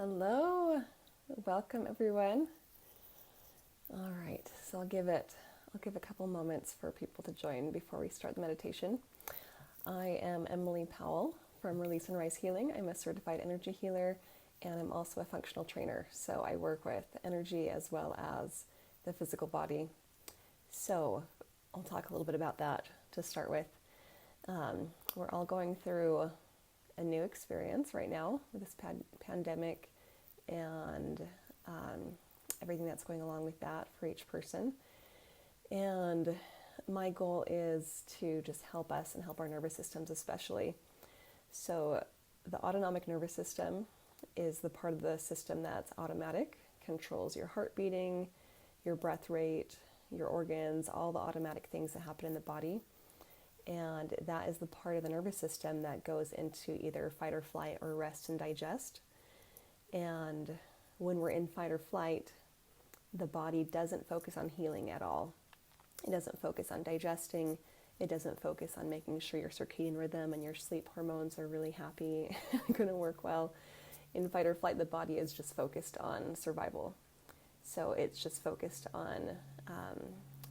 Hello, welcome everyone. All right, so I'll give a couple moments for people to join before we start the meditation. I am Emily Powell from Release and Rise Healing. I'm a certified energy healer and I'm also a functional trainer. So I work with energy as well as the physical body. So I'll talk a little bit about that to start with. We're all going through a new experience right now with this pandemic and everything that's going along with that for each person. And my goal is to just help us and help our nervous systems especially. So the autonomic nervous system is the part of the system that's automatic, controls your heart beating, your breath rate, your organs, all the automatic things that happen in the body. And that is the part of the nervous system that goes into either fight or flight or rest and digest. And when we're in fight or flight, the body doesn't focus on healing at all. It doesn't focus on digesting. It doesn't focus on making sure your circadian rhythm and your sleep hormones are really happy and going to work well. In fight or flight, the body is just focused on survival. So it's just focused on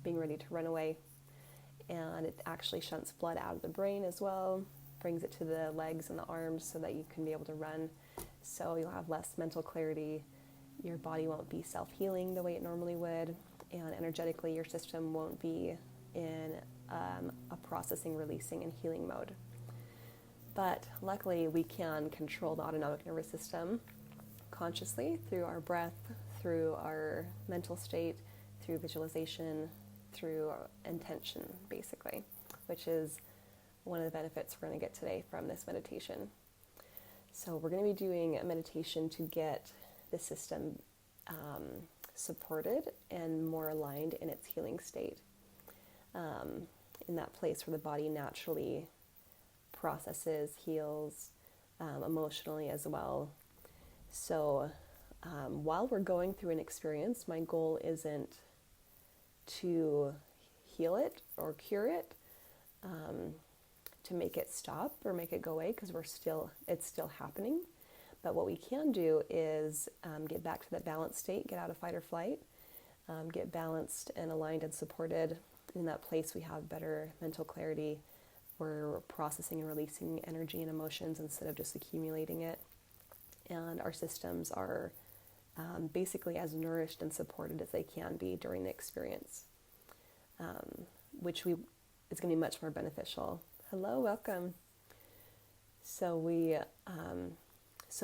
being ready to run away. And it actually shunts blood out of the brain as well, brings it to the legs and the arms so that you can be able to run. So you'll have less mental clarity. Your body won't be self-healing the way it normally would. And energetically, your system won't be in a processing, releasing, and healing mode. But luckily, we can control the autonomic nervous system consciously through our breath, through our mental state, through visualization, through intention, basically, which is one of the benefits we're going to get today from this meditation. So we're going to be doing a meditation to get the system supported and more aligned in its healing state, in that place where the body naturally processes, heals, emotionally as well. So while we're going through an experience, my goal isn't to heal it or cure it, to make it stop or make it go away, because it's still happening. But what we can do is get back to that balanced state, get out of fight or flight, get balanced and aligned and supported. In that place, we have better mental clarity. We're processing and releasing energy and emotions instead of just accumulating it. And our systems are basically as nourished and supported as they can be during the experience, which is going to be much more beneficial. Hello, welcome. So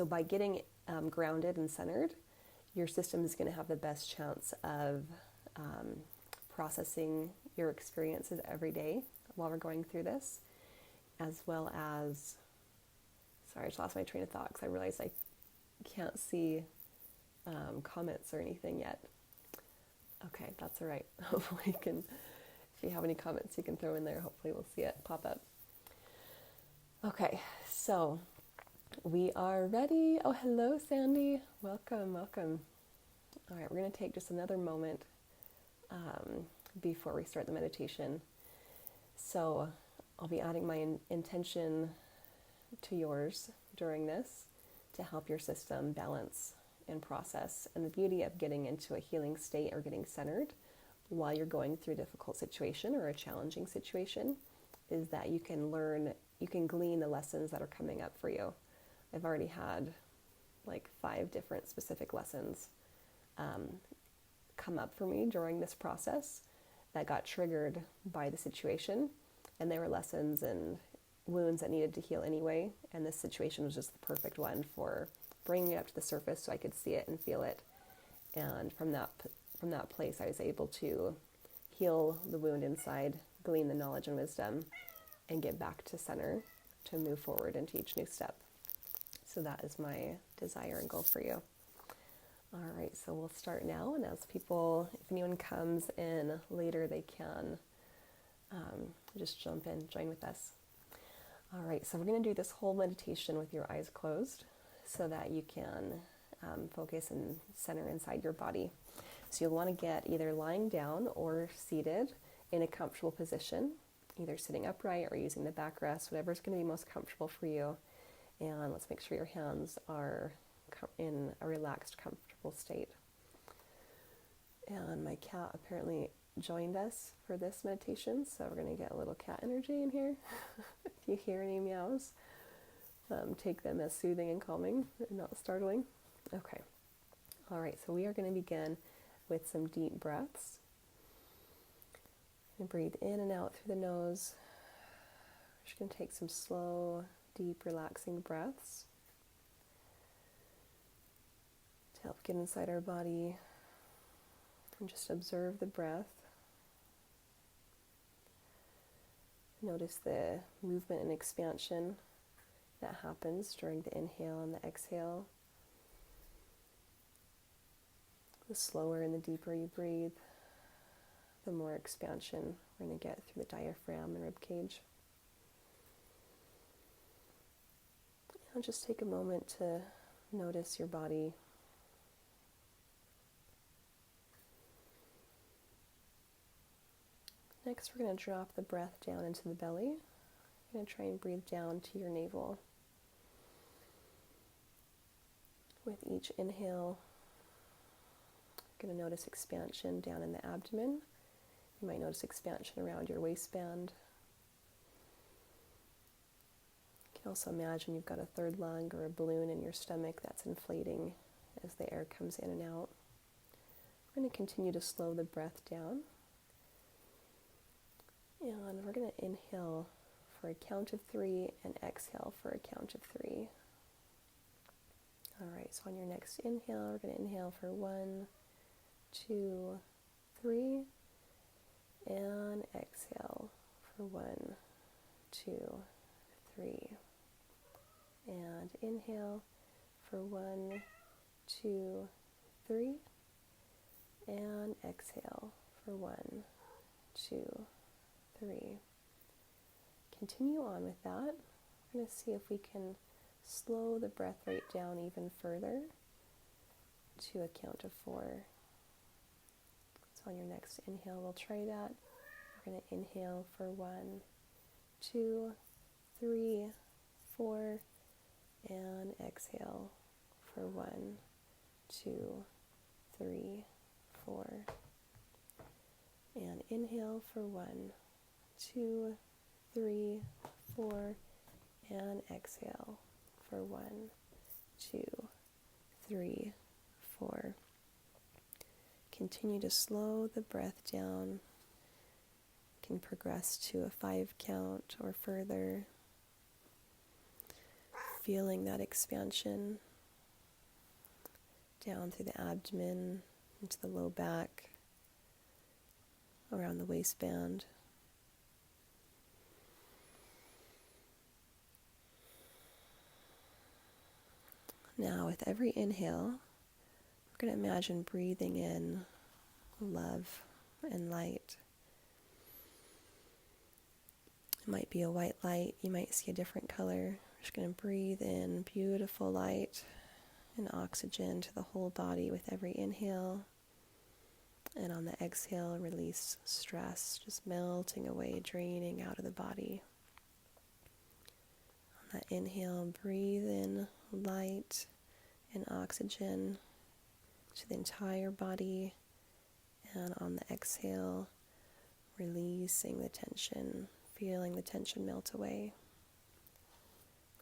by getting grounded and centered, your system is going to have the best chance of processing your experiences every day while we're going through this, as well as, sorry, I just lost my train of thought because I realized I can't see comments or anything yet. Okay, that's all right. Hopefully you can, if you have any comments you can throw in there, hopefully we'll see it pop up. Okay, so we are ready. Oh, hello, Sandy. Welcome, welcome. All right, we're going to take just another moment before we start the meditation. So I'll be adding my intention to yours during this to help your system balance and process. And the beauty of getting into a healing state or getting centered while you're going through a difficult situation or a challenging situation is that you can glean the lessons that are coming up for you. I've already had like 5 different specific lessons come up for me during this process that got triggered by the situation. And they were lessons and wounds that needed to heal anyway. And this situation was just the perfect one for bringing it up to the surface so I could see it and feel it. And from that place, I was able to heal the wound inside, glean the knowledge and wisdom, and get back to center to move forward into each new step. So that is my desire and goal for you. All right, so we'll start now. And as people, if anyone comes in later, they can just jump in, join with us. All right, so we're going to do this whole meditation with your eyes closed so that you can focus and center inside your body. So you'll want to get either lying down or seated in a comfortable position, either sitting upright or using the backrest, whatever's going to be most comfortable for you. And let's make sure your hands are in a relaxed, comfortable state. And my cat apparently joined us for this meditation, so we're going to get a little cat energy in here. If you hear any meows, take them as soothing and calming and not startling. Okay. All right, so we are going to begin with some deep breaths. And breathe in and out through the nose. We're just going to take some slow, deep, relaxing breaths to help get inside our body and just observe the breath. Notice the movement and expansion that happens during the inhale and the exhale. The slower and the deeper you breathe, the more expansion we're going to get through the diaphragm and rib cage. And just take a moment to notice your body. Next, we're going to drop the breath down into the belly. You're going to try and breathe down to your navel. With each inhale, you're going to notice expansion down in the abdomen. You might notice expansion around your waistband. You can also imagine you've got a third lung or a balloon in your stomach that's inflating as the air comes in and out. We're going to continue to slow the breath down. And we're going to inhale for a count of 3 and exhale for a count of 3. All right, so on your next inhale, we're going to inhale for 1, 2, 3, and exhale for 1, 2, 3. And inhale for 1, 2, 3, and exhale for 1, 2, 3. Continue on with that. We're going to see if we can slow the breath rate down even further to a count of 4. So on your next inhale, we'll try that. We're going to inhale for 1, 2, 3, 4, and exhale for 1, 2, 3, 4. And inhale for 1, 2, 3, 4, and exhale for 1, 2, 3, 4. Continue to slow the breath down. You can progress to a 5 count or further. Feeling that expansion down through the abdomen, into the low back, around the waistband. Now, with every inhale, we're going to imagine breathing in love and light. It might be a white light. You might see a different color. We're just going to breathe in beautiful light and oxygen to the whole body with every inhale. And on the exhale, release stress, just melting away, draining out of the body. On that inhale, breathe in light and oxygen to the entire body. And on the exhale, releasing the tension, feeling the tension melt away.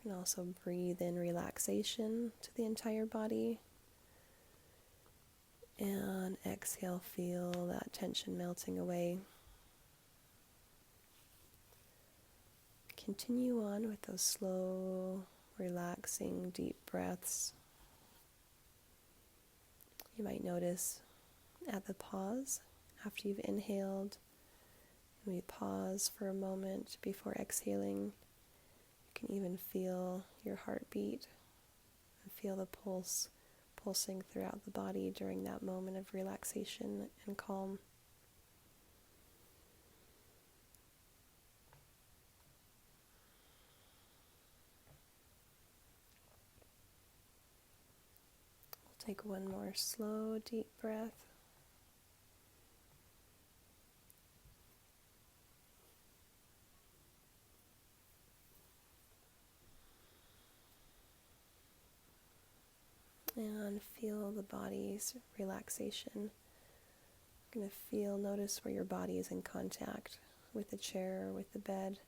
You can also breathe in relaxation to the entire body. And exhale, feel that tension melting away. Continue on with those slow, relaxing, deep breaths. You might notice at the pause, after you've inhaled, we pause for a moment before exhaling. You can even feel your heartbeat and feel the pulsing throughout the body during that moment of relaxation and calm. We'll take one more slow, deep breath. And feel the body's relaxation. You're going to notice where your body is in contact with the chair or with the bed.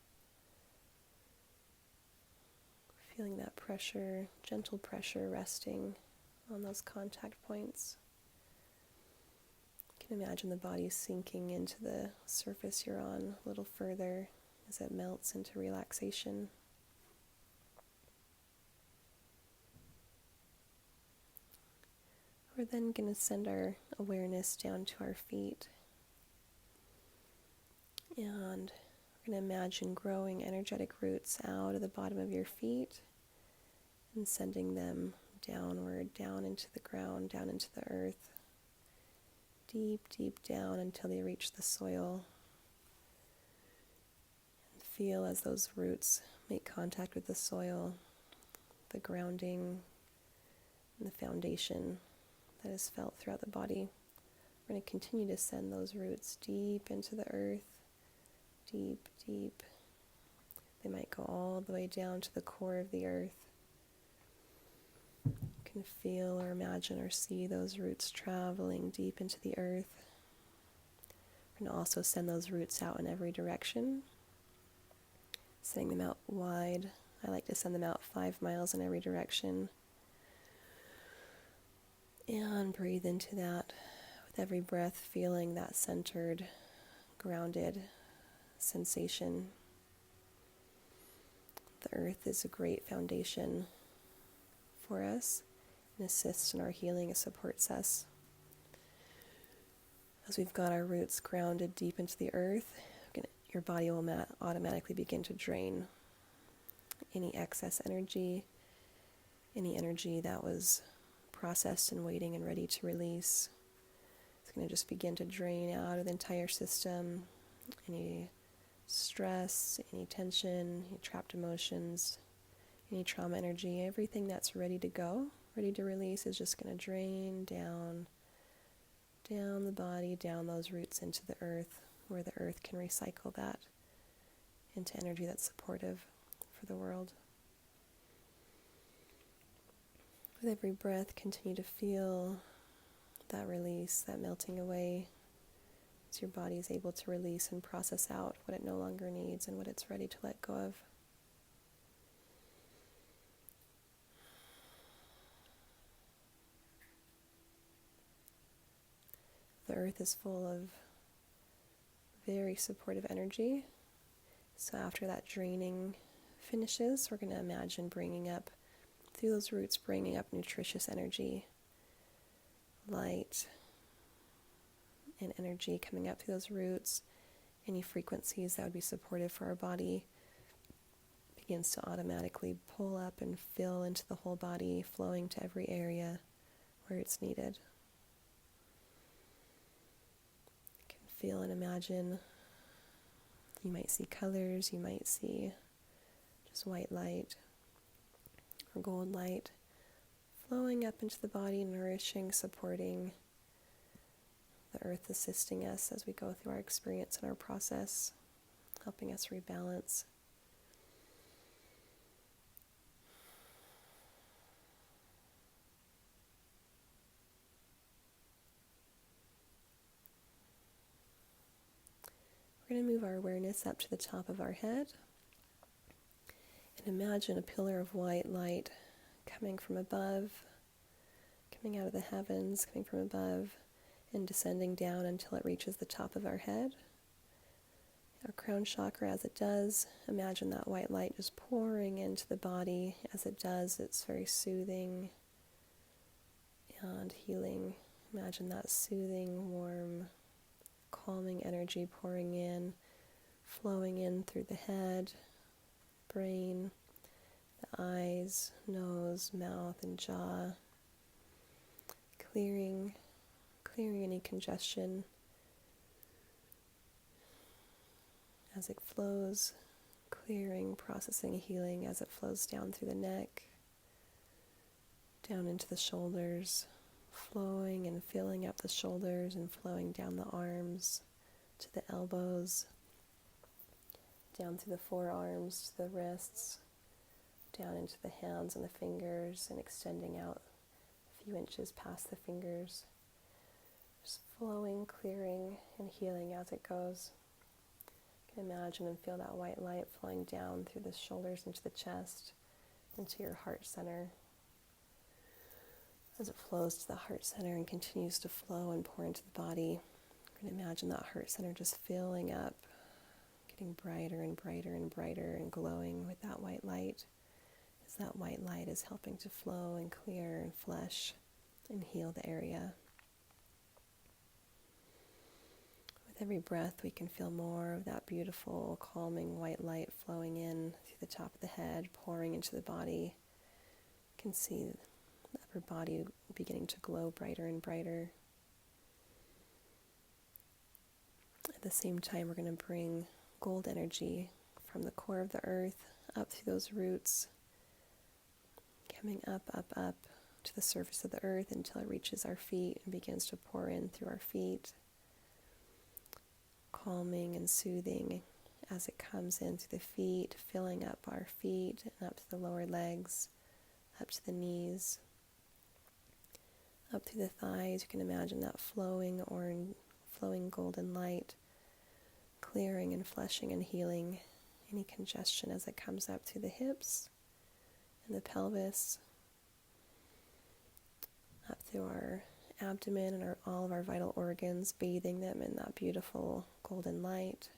Feeling that pressure, gentle pressure resting on those contact points. You can imagine the body sinking into the surface you're on a little further as it melts into relaxation. We're then going to send our awareness down to our feet. And we're going to imagine growing energetic roots out of the bottom of your feet and sending them downward, down into the ground, down into the earth, deep, deep down until they reach the soil. And feel as those roots make contact with the soil, the grounding and the foundation that is felt throughout the body. We're going to continue to send those roots deep into the earth, deep, deep. They might go all the way down to the core of the earth. You can feel or imagine or see those roots traveling deep into the earth. We're going to also send those roots out in every direction, sending them out wide. I like to send them out 5 miles in every direction. And breathe into that with every breath, feeling that centered, grounded sensation. The earth is a great foundation for us and assists in our healing. It supports us. As we've got our roots grounded deep into the earth, your body will automatically begin to drain any excess energy, any energy that was processed and waiting and ready to release. It's going to just begin to drain out of the entire system. Any stress, any tension, any trapped emotions, any trauma energy, everything that's ready to go, ready to release is just going to drain down the body, down those roots into the earth, where the earth can recycle that into energy that's supportive for the world. With every breath, continue to feel that release, that melting away, as your body is able to release and process out what it no longer needs and what it's ready to let go of. The earth is full of very supportive energy. So after that draining finishes, we're going to imagine bringing up, through those roots, bringing up nutritious energy, light and energy coming up through those roots. Any frequencies that would be supportive for our body begins to automatically pull up and fill into the whole body, flowing to every area where it's needed. You can feel and imagine. You might see colors, you might see just white light or gold light flowing up into the body, nourishing, supporting the earth, assisting us as we go through our experience and our process, helping us rebalance. We're going to move our awareness up to the top of our head and imagine a pillar of white light coming from above, coming out of the heavens, coming from above, and descending down until it reaches the top of our head. Our crown chakra, as it does, imagine that white light just pouring into the body. As it does, it's very soothing and healing. Imagine that soothing, warm, calming energy pouring in, flowing in through the head, brain, the eyes, nose, mouth, and jaw, clearing any congestion as it flows, clearing, processing, healing as it flows down through the neck, down into the shoulders, flowing and filling up the shoulders and flowing down the arms to the elbows, down through the forearms to the wrists, down into the hands and the fingers, and extending out a few inches past the fingers, just flowing, clearing, and healing as it goes. You can imagine and feel that white light flowing down through the shoulders into the chest, into your heart center. As it flows to the heart center and continues to flow and pour into the body, you can imagine that heart center just filling up, getting brighter and brighter and brighter and glowing with that white light, as that white light is helping to flow and clear and flush and heal the area. With every breath, we can feel more of that beautiful, calming white light flowing in through the top of the head, pouring into the body. You can see the upper body beginning to glow brighter and brighter. At the same time, we're going to bring gold energy from the core of the earth up through those roots, coming up, up, up to the surface of the earth until it reaches our feet and begins to pour in through our feet, calming and soothing as it comes in through the feet, filling up our feet and up to the lower legs, up to the knees, up through the thighs. You can imagine that flowing golden light, clearing and flushing and healing any congestion as it comes up through the hips and the pelvis, up through our abdomen and all of our vital organs, bathing them in that beautiful golden light,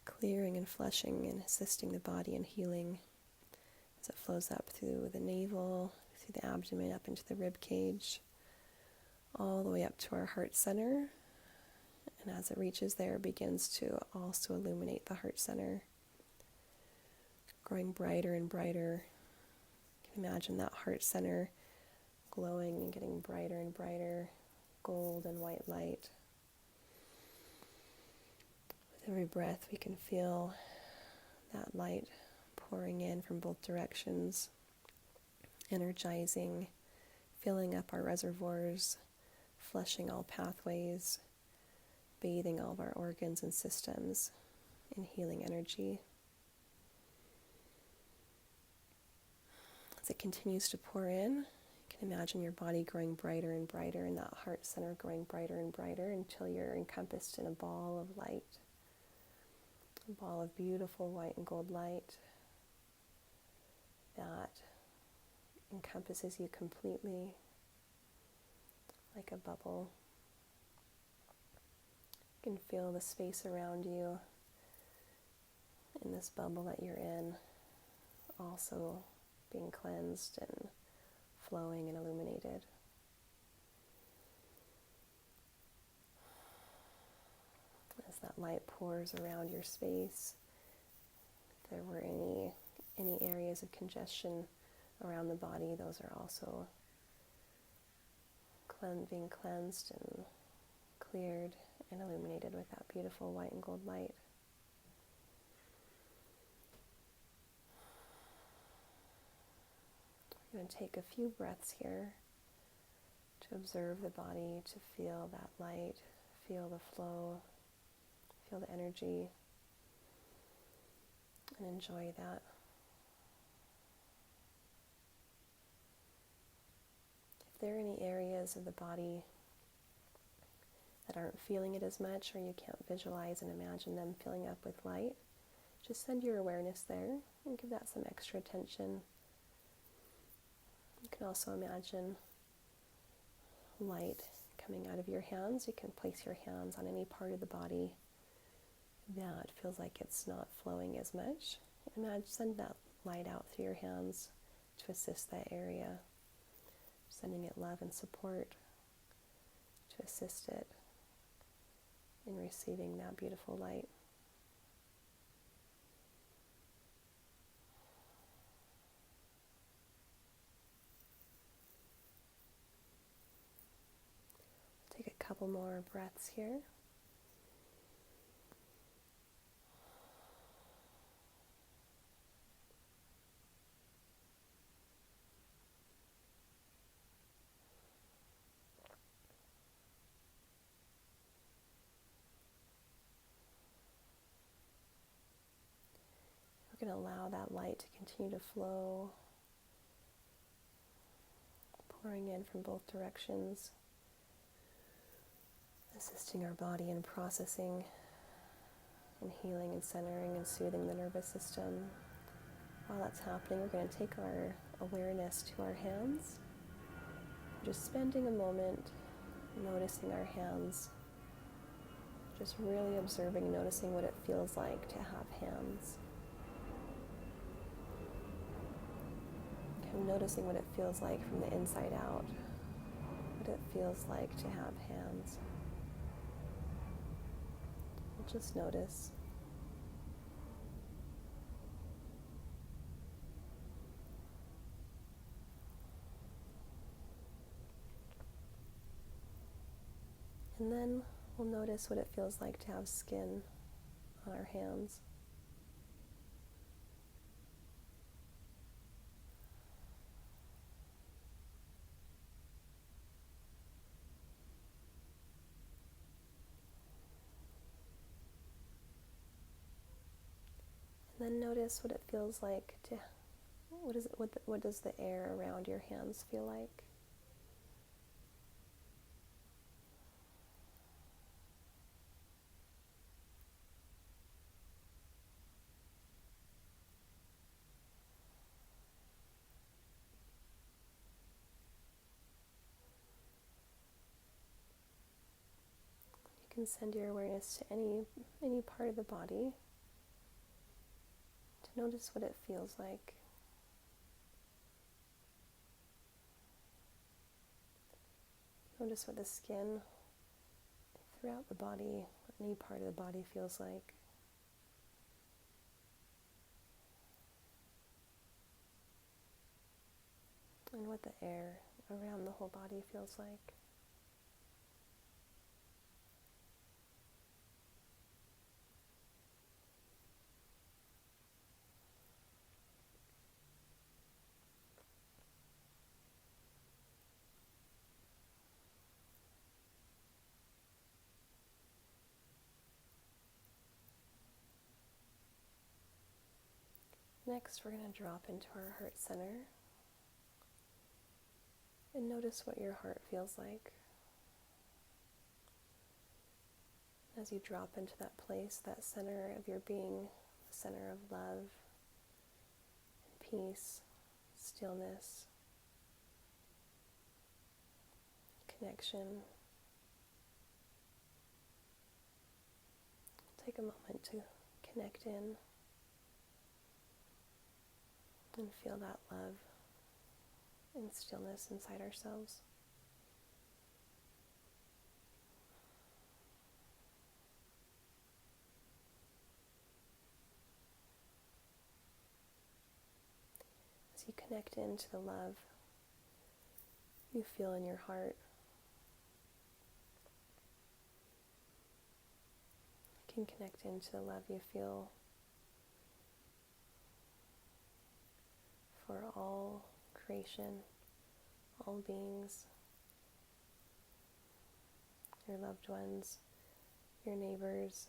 clearing and flushing and assisting the body in healing as it flows up through the navel, through the abdomen, up into the rib cage, all the way up to our heart center. And as it reaches there, it begins to also illuminate the heart center, growing brighter and brighter. You can imagine that heart center glowing and getting brighter and brighter, gold and white light. With every breath, we can feel that light pouring in from both directions, energizing, filling up our reservoirs, flushing all pathways, bathing all of our organs and systems in healing energy. As it continues to pour in, you can imagine your body growing brighter and brighter and that heart center growing brighter and brighter until you're encompassed in a ball of light, a ball of beautiful white and gold light that encompasses you completely like a bubble. You can feel the space around you in this bubble that you're in also being cleansed and flowing and illuminated. As that light pours around your space, if there were any areas of congestion around the body, those are also being cleansed and cleared and illuminated with that beautiful white and gold light. I'm going to take a few breaths here to observe the body, to feel that light, feel the flow, feel the energy, and enjoy that. If there are any areas of the body that aren't feeling it as much, or you can't visualize and imagine them filling up with light, just send your awareness there and give that some extra attention. You can also imagine light coming out of your hands. You can place your hands on any part of the body that feels like it's not flowing as much. Imagine, send that light out through your hands to assist that area, sending it love and support to assist it in receiving that beautiful light. Take a couple more breaths here. We're going to allow that light to continue to flow, pouring in from both directions, assisting our body in processing and healing and centering and soothing the nervous system. While that's happening, we're going to take our awareness to our hands, just spending a moment noticing our hands, just really observing, noticing what it feels like to have hands. And noticing what it feels like from the inside out, what it feels like to have hands. We'll just notice. And then we'll notice what it feels like to have skin on our hands. And then notice what it feels like to, what does the air around your hands feel like? You can send your awareness to any part of the body to notice what it feels like. Notice what the skin throughout the body, any part of the body feels like. And what the air around the whole body feels like. Next, we're going to drop into our heart center and notice what your heart feels like. As you drop into that place, that center of your being, the center of love and peace, stillness, connection. Take a moment to connect in and feel that love and stillness inside ourselves. As you connect into the love you feel in your heart, you can connect into the love you feel for all creation, all beings, your loved ones, your neighbors,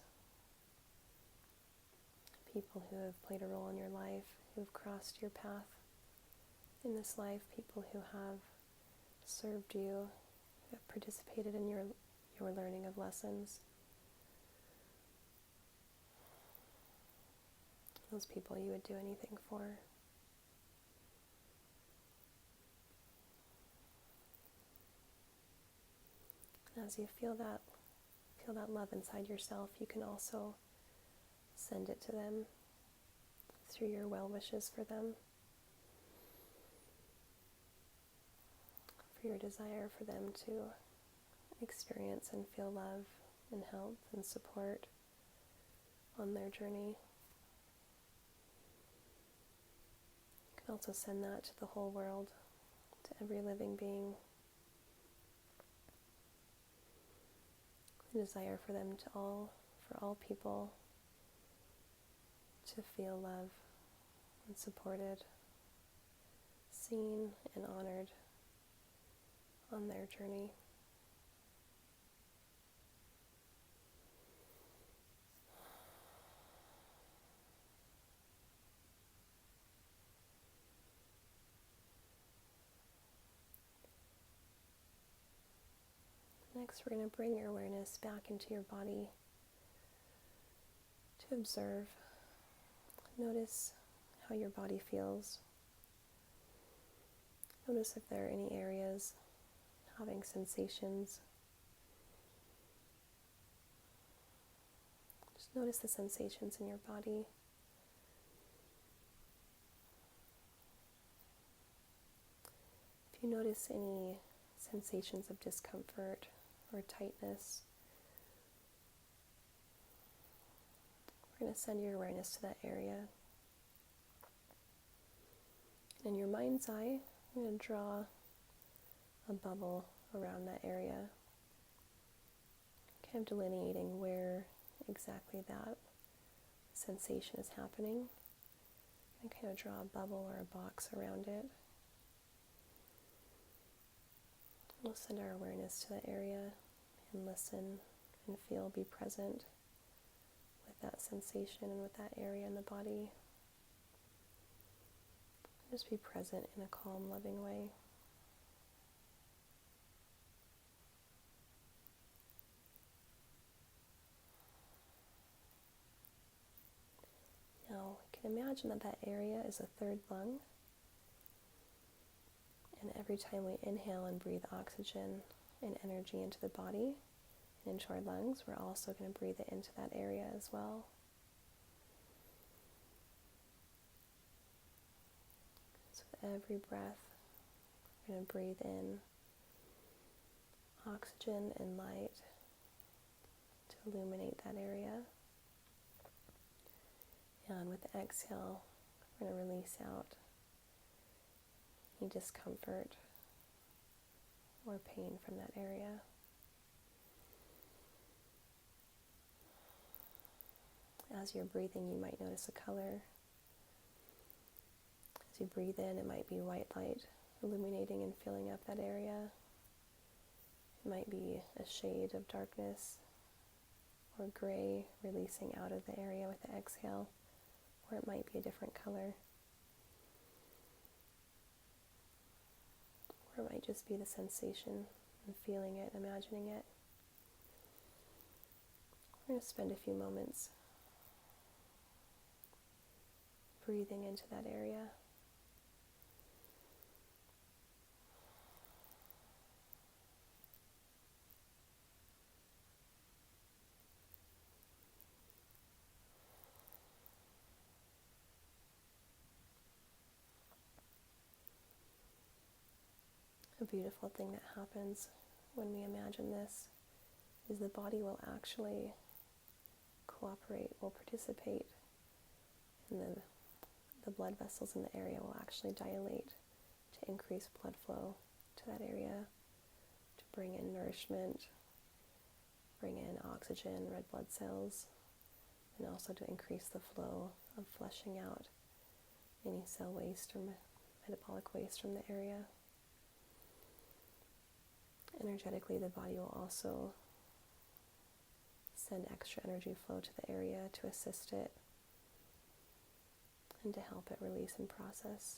people who have played a role in your life, who have crossed your path in this life, people who have served you, who have participated in your learning of lessons. Those people you would do anything for. And as you feel that love inside yourself, you can also send it to them through your well wishes for them, for your desire for them to experience and feel love and help and support on their journey. You can also send that to the whole world, to every living being. The desire for them for all people to feel love and supported, seen and honored on their journey. Next, we're going to bring your awareness back into your body to observe. Notice how your body feels. Notice if there are any areas having sensations. Just notice the sensations in your body. If you notice any sensations of discomfort or tightness, we're going to send your awareness to that area. In your mind's eye, I'm going to draw a bubble around that area, kind of delineating where exactly that sensation is happening, and kind of draw a bubble or a box around it. We'll send our awareness to that area and listen and feel, be present with that sensation and with that area in the body. Just be present in a calm, loving way. Now, you can imagine that that area is a third lung. And every time we inhale and breathe oxygen and energy into the body and into our lungs, we're also going to breathe it into that area as well. So with every breath, we're going to breathe in oxygen and light to illuminate that area. And with the exhale, we're going to release out any discomfort or pain from that area. As you're breathing, you might notice a color. As you breathe in, it might be white light illuminating and filling up that area. It might be a shade of darkness or gray releasing out of the area with the exhale, or it might be a different color. Or it might just be the sensation and feeling it, imagining it. We're going to spend a few moments breathing into that area. A beautiful thing that happens when we imagine this is the body will actually cooperate, will participate, and the blood vessels in the area will actually dilate to increase blood flow to that area, to bring in nourishment, bring in oxygen, red blood cells, and also to increase the flow of flushing out any cell waste or metabolic waste from the area. Energetically, the body will also send extra energy flow to the area to assist it and to help it release and process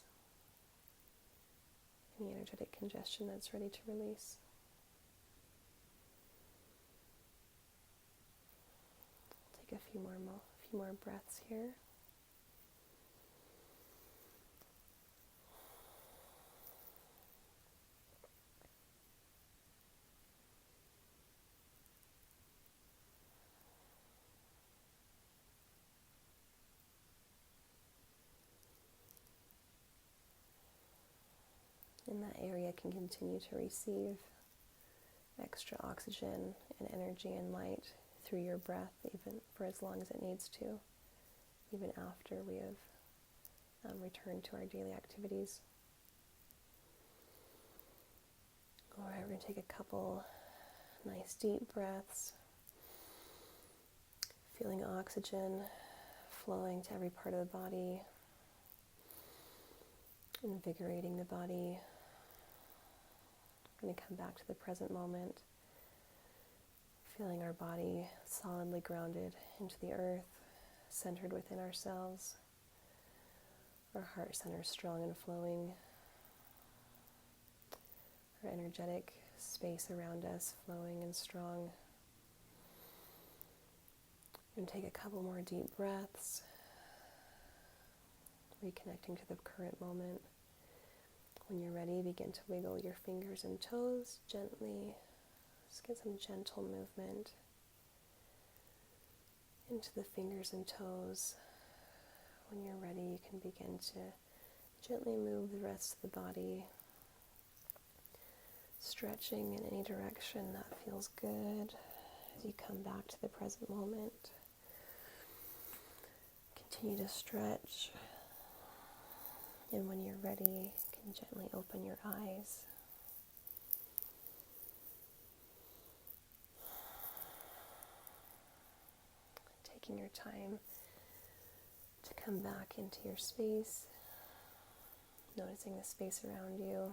any energetic congestion that's ready to release. Take a few more breaths here. And that area can continue to receive extra oxygen and energy and light through your breath, even for as long as it needs to, even after we have returned to our daily activities. All right, we're going to take a couple nice deep breaths, feeling oxygen flowing to every part of the body, invigorating the body. We're going to come back to the present moment, feeling our body solidly grounded into the earth, centered within ourselves, our heart center strong and flowing, our energetic space around us flowing and strong. We're going to take a couple more deep breaths, reconnecting to the current moment. When you're ready, begin to wiggle your fingers and toes gently. Just get some gentle movement into the fingers and toes. When you're ready, you can begin to gently move the rest of the body, stretching in any direction that feels good as you come back to the present moment. Continue to stretch, and when you're ready, you can gently open your eyes. Taking your time to come back into your space, noticing the space around you.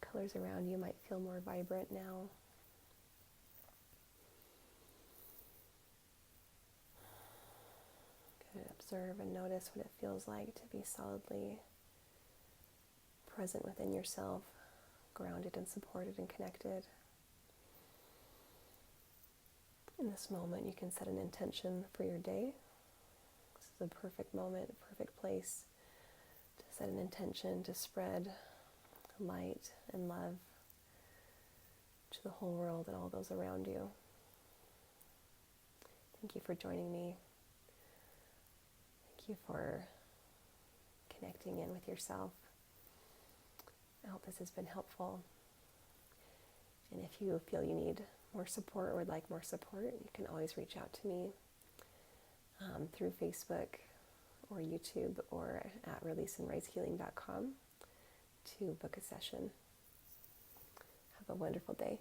The colors around you might feel more vibrant now. Good. Observe and notice what it feels like to be solidly present within yourself, grounded and supported and connected. In this moment, you can set an intention for your day. This is a perfect moment, a perfect place to set an intention to spread light and love to the whole world and all those around you. Thank you for joining me. Thank you for connecting in with yourself. I hope this has been helpful. And if you feel you need more support or would like more support, you can always reach out to me through Facebook or YouTube or at releaseandrisehealing.com to book a session. Have a wonderful day.